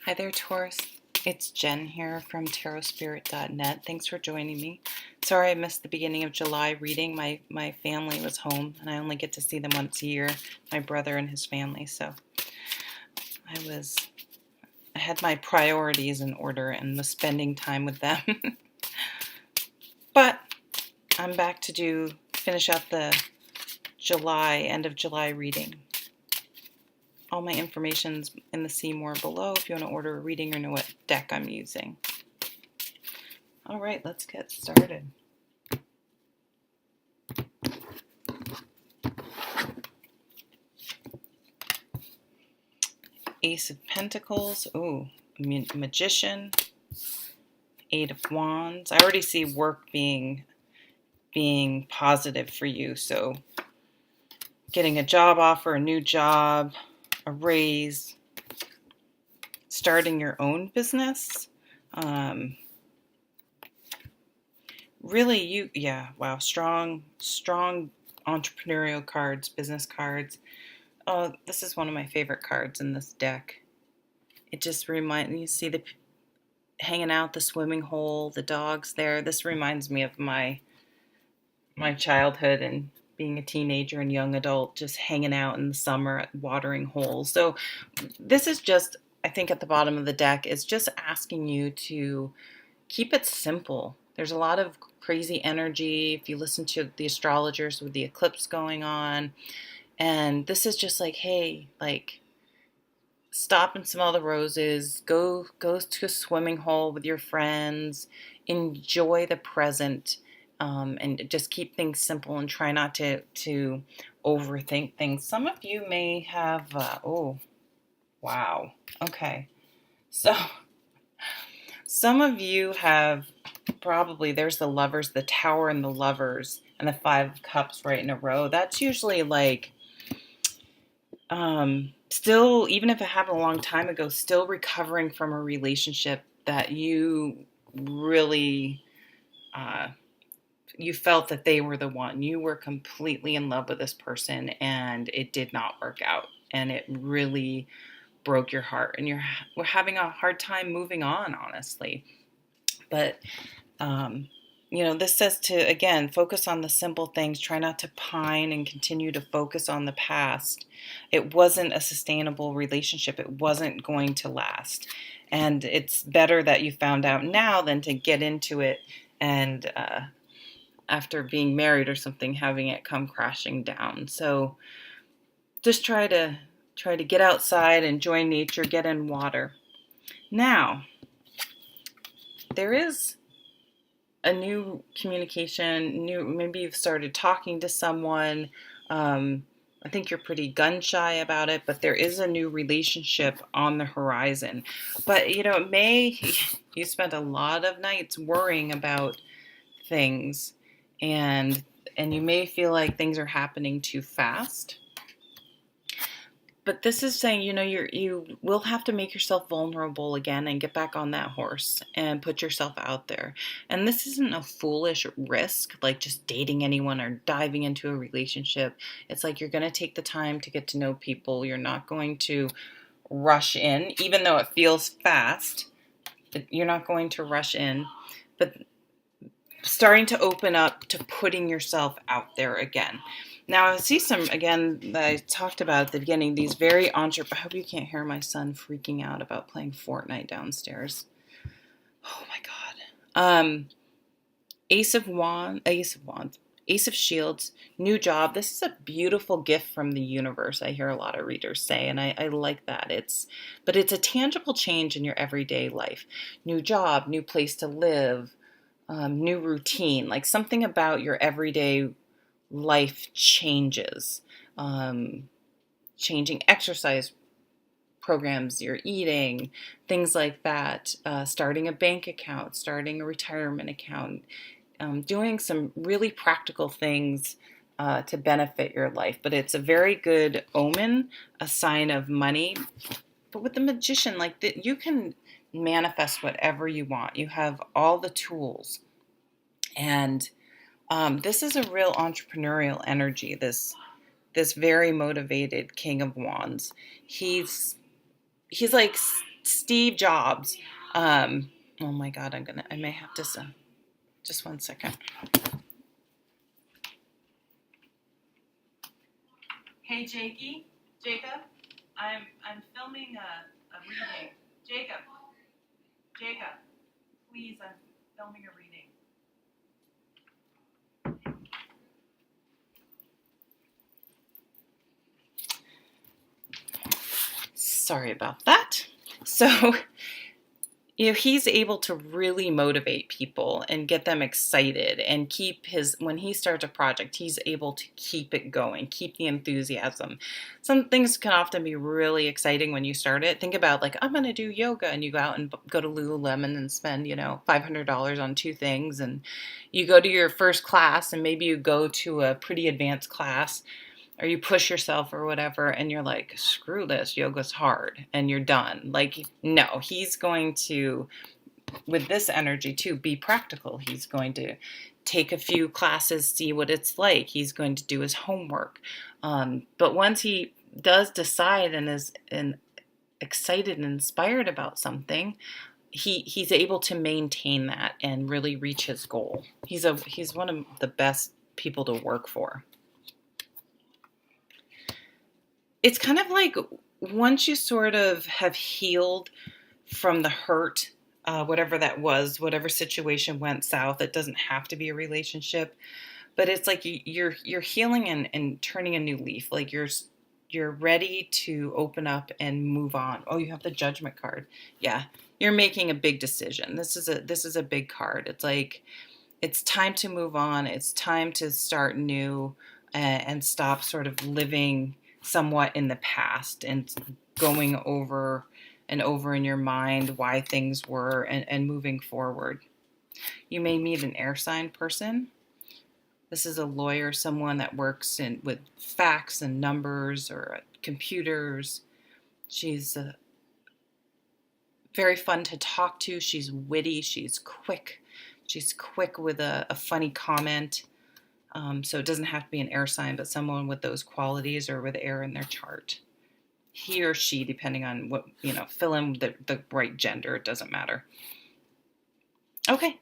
Hi there, Taurus. It's Jen here from tarotspirit.net. Thanks for joining me. Sorry I missed the beginning of July reading. My family was home, and I only get to see them once a year, my brother and his family. So I had my priorities in order and was spending time with them. But I'm back to finish up the end of July reading. All my information's in the See More below if you want to order a reading or know what deck I'm using. All right, let's get started. Ace of Pentacles, ooh, Magician, Eight of Wands. I already see work being positive for you, so getting a job offer, a new job, a raise, starting your own business. Really, wow, strong entrepreneurial cards, business cards. Oh, this is one of my favorite cards in this deck. It just reminds me, you see the hanging out, the swimming hole, the dogs there. This reminds me of my childhood and being a teenager and young adult, just hanging out in the summer at watering holes. So this is just, I think at the bottom of the deck, is just asking you to keep it simple. There's a lot of crazy energy if you listen to the astrologers with the eclipse going on. And this is just like, hey, like, stop and smell the roses, go to a swimming hole with your friends, enjoy the present, and just keep things simple and try not to overthink things. Some of you may have, oh, wow, okay. So some of you have probably, there's the Lovers, the Tower and the Lovers, and the Five of Cups right in a row. That's usually like, still, even if it happened a long time ago, still recovering from a relationship that you really, you felt that they were the one. You were completely in love with this person and it did not work out. And it really broke your heart. And we're having a hard time moving on, honestly. But, this says to, again, focus on the simple things. Try not to pine and continue to focus on the past. It wasn't a sustainable relationship. It wasn't going to last. And it's better that you found out now than to get into it and after being married or something, having it come crashing down. So just try to get outside, enjoy nature, get in water. Now, there is a new communication, maybe you've started talking to someone. I think you're pretty gun shy about it, but there is a new relationship on the horizon. But, you spent a lot of nights worrying about things, and you may feel like things are happening too fast. But this is saying, you will have to make yourself vulnerable again and get back on that horse and put yourself out there. And this isn't a foolish risk, like just dating anyone or diving into a relationship. It's like you're going to take the time to get to know people. You're not going to rush in, even though it feels fast. You're not going to rush in. But starting to open up to putting yourself out there again. Now, I see some, again, that I talked about at the beginning, these very I hope you can't hear my son freaking out about playing Fortnite downstairs. Oh my God. Ace of Wands, Ace of Shields, new job. This is a beautiful gift from the universe, I hear a lot of readers say, and I like that. But it's a tangible change in your everyday life. New job, new place to live, new routine, like something about your everyday life changes. Changing exercise programs you're eating, things like that. Starting a bank account, starting a retirement account, doing some really practical things to benefit your life. But it's a very good omen, a sign of money. But with the Magician, like that, you can manifest whatever you want. You have all the tools. And this is a real entrepreneurial energy, this very motivated King of Wands. He's like Steve Jobs. Oh my God, I may have to, just one second. Hey, Jacob, I'm filming a reading. Jacob, please, I'm filming a reading. Sorry about that. So, he's able to really motivate people and get them excited and when he starts a project, he's able to keep it going, keep the enthusiasm. Some things can often be really exciting when you start it. Think about, like, I'm going to do yoga, and you go out and go to Lululemon and spend, $500 on 2 things. And you go to your first class, and maybe you go to a pretty advanced class, or you push yourself or whatever, and you're like, screw this, yoga's hard, and you're done. Like, no, he's going to, with this energy too, be practical. He's going to take a few classes, see what it's like. He's going to do his homework. But once he does decide and is excited and inspired about something, he's able to maintain that and really reach his goal. He's one of the best people to work for. It's kind of like, once you sort of have healed from the hurt, whatever that was, whatever situation went south, it doesn't have to be a relationship, but it's like you're healing and turning a new leaf. Like, you're ready to open up and move on. Oh, you have the Judgment card. Yeah, you're making a big decision. This is a big card. It's like, it's time to move on. It's time to start new, and stop sort of living somewhat in the past and going over and over in your mind why things were, and moving forward. You may meet an air sign person. This is a lawyer, someone that works with facts and numbers, or computers. She's very fun to talk to. She's witty. She's quick. She's quick with a funny comment. So it doesn't have to be an air sign, but someone with those qualities or with air in their chart. He or she, depending on what, fill in the right gender. It doesn't matter. Okay.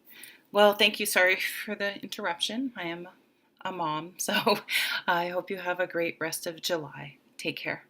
Well, thank you. Sorry for the interruption. I am a mom, so I hope you have a great rest of July. Take care.